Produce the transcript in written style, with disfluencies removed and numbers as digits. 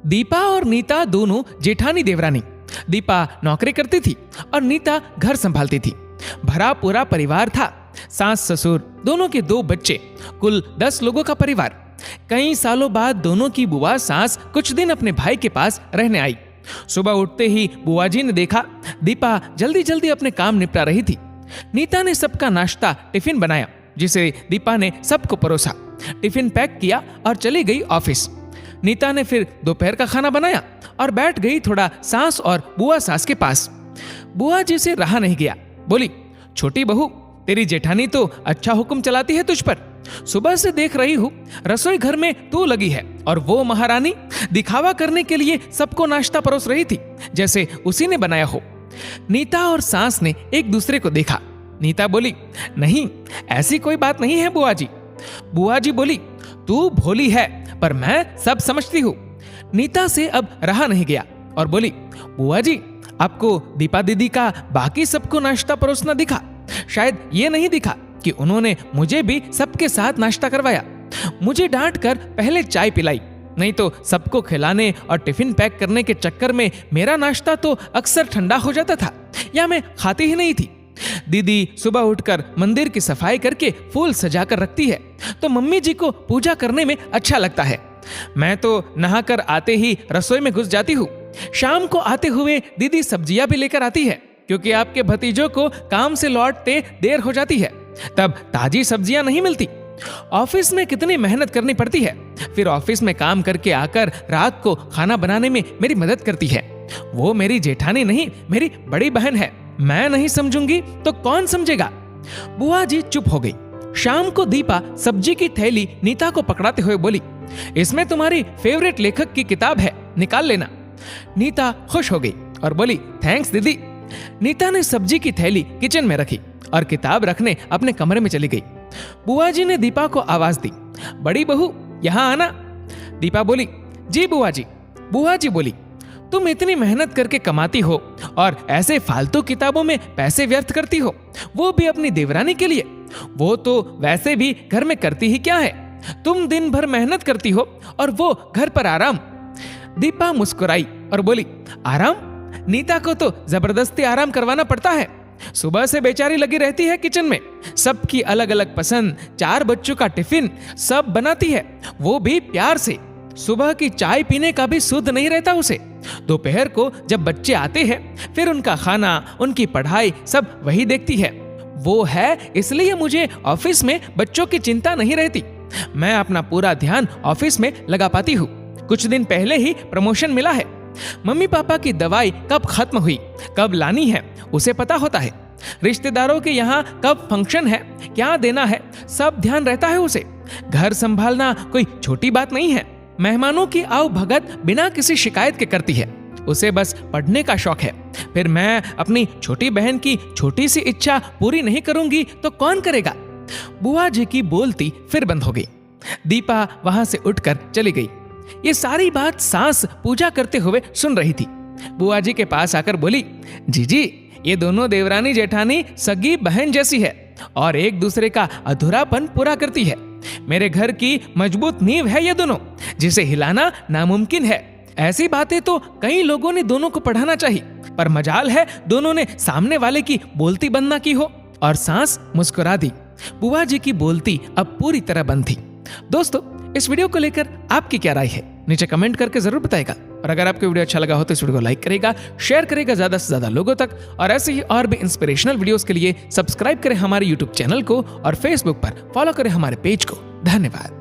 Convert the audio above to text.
दीपा और नीता दोनों जेठानी देवरानी। दीपा नौकरी करती थी और नीता घर संभालती थी। भरा पूरा परिवार था, सास ससुर, दोनों के 2 बच्चे, कुल 10 लोगों का परिवार। कई सालों बाद दोनों की बुआ सास कुछ दिन अपने भाई के पास रहने आई। सुबह उठते ही बुआ जी ने देखा दीपा जल्दी जल्दी अपने काम निपटा रही थी। नीता ने सबका नाश्ता टिफिन बनाया, जिसे दीपा ने सबको परोसा। टिफिन पैक किया और चली गई ऑफिस। नीता ने फिर दोपहर का खाना बनाया और बैठ गई थोड़ा सास और बुआ सास के पास। बुआ जी से रहा नहीं गया, बोली, छोटी बहू, तेरी जेठानी तो अच्छा हुक्म चलाती है तुझ पर। सुबह से देख रही हूँ रसोई घर में तू लगी है और वो महारानी दिखावा करने के लिए सबको नाश्ता परोस रही थी, जैसे उसी ने बनाया हो। नीता और सास ने एक दूसरे को देखा। नीता बोली, नहीं, ऐसी कोई बात नहीं है बुआ जी। बुआ जी बोली, तू भोली है पर मैं सब समझती हूँ। नीता से अब रहा नहीं गया और बोली, बुआ जी, आपको दीपा दीदी का बाकी सबको नाश्ता परोसना दिखा, शायद ये नहीं दिखा कि उन्होंने मुझे भी सबके साथ नाश्ता करवाया। मुझे डांट कर पहले चाय पिलाई, नहीं तो सबको खिलाने और टिफिन पैक करने के चक्कर में मेरा नाश्ता तो अक्सर ठंडा हो जाता था या मैं खाती ही नहीं थी। दीदी सुबह उठकर मंदिर की सफाई करके फूल सजाकर रखती है तो मम्मी जी को पूजा करने में अच्छा लगता है। मैं तो नहाकर आते ही रसोई में घुस जाती हूँ। शाम को आते हुए दीदी सब्जियां भी लेकर आती है, क्योंकि आपके भतीजों को काम से लौटते देर हो जाती है, तब ताजी सब्जियां नहीं मिलती। ऑफिस में कितनी मेहनत करनी पड़ती है, फिर ऑफिस में काम करके आकर रात को खाना बनाने में मेरी मदद करती है। वो मेरी जेठानी नहीं, मेरी बड़ी बहन है। मैं नहीं समझूंगी तो कौन समझेगा। बुआ जी चुप हो गई। शाम को दीपा सब्जी की थैली नीता को पकड़ाते हुए बोली, इसमें तुम्हारी फेवरेट लेखक की किताब है, निकाल लेना। नीता खुश हो गई और बोली, थैंक्स दीदी। नीता ने सब्जी की थैली किचन में रखी और किताब रखने अपने कमरे में चली गई। बुआ जी ने दीपा को आवाज दी, बड़ी बहू यहाँ आना। दीपा बोली, जी बुआ जी। बुआ जी बोली, तुम इतनी मेहनत करके कमाती हो और ऐसे फालतू किताबों में पैसे व्यर्थ करती हो, वो भी अपनी देवरानी के लिए। वो तो वैसे भी घर में करती ही क्या है, तुम दिन भर मेहनत करती हो और वो घर पर आराम। दीपा मुस्कुराई और बोली, आराम? नीता को तो जबरदस्ती आराम करवाना पड़ता है। सुबह से बेचारी लगी रहती है किचन में, सबकी अलग अलग पसंद, 4 बच्चों का टिफिन सब बनाती है, वो भी प्यार से। सुबह की चाय पीने का भी सुध नहीं रहता उसे। दोपहर को जब बच्चे आते हैं फिर उनका खाना, उनकी पढ़ाई सब वही देखती है। वो है इसलिए मुझे ऑफिस में बच्चों की चिंता नहीं रहती। मैं अपना पूरा ध्यान ऑफिस में लगा पाती हूँ। कुछ दिन पहले ही प्रमोशन मिला है। मम्मी पापा की दवाई कब खत्म हुई, कब लानी है, उसे पता होता है। रिश्तेदारों के यहाँ कब फंक्शन है, क्या देना है, सब ध्यान रहता है उसे। घर संभालना कोई छोटी बात नहीं है। मेहमानों की आओ भगत बिना किसी शिकायत के करती है। उसे बस पढ़ने का शौक है। फिर मैं अपनी छोटी बहन की छोटी सी इच्छा पूरी नहीं करूंगी तो कौन करेगा। बुआ जी की बोलती फिर बंद हो गई। दीपा वहां से उठकर चली गई। ये सारी बात सास पूजा करते हुए सुन रही थी। बुआ जी के पास आकर बोली, जीजी, ये दोनों देवरानी जेठानी सगी बहन जैसी है और एक दूसरे का अधूरापन पूरा करती है। मेरे घर की मजबूत नींव है ये दोनों, जिसे हिलाना नामुमकिन है। ऐसी बातें तो कई लोगों ने दोनों को पढ़ाना चाहिए, पर मजाल है दोनों ने सामने वाले की बोलती बंद ना की हो। और सांस मुस्कुरा दी। बुआ जी की बोलती अब पूरी तरह बंद थी। दोस्तों, इस वीडियो को लेकर आपकी क्या राय है, नीचे कमेंट करके जरूर बताएगा। और अगर आपको वीडियो अच्छा लगा हो तो इस वीडियो को लाइक करेगा, शेयर करेगा ज्यादा से ज्यादा लोगों तक। और ऐसे ही और भी इंस्पिरेशनल वीडियोस के लिए सब्सक्राइब करें हमारे यूट्यूब चैनल को और फेसबुक पर फॉलो करें हमारे पेज को। धन्यवाद।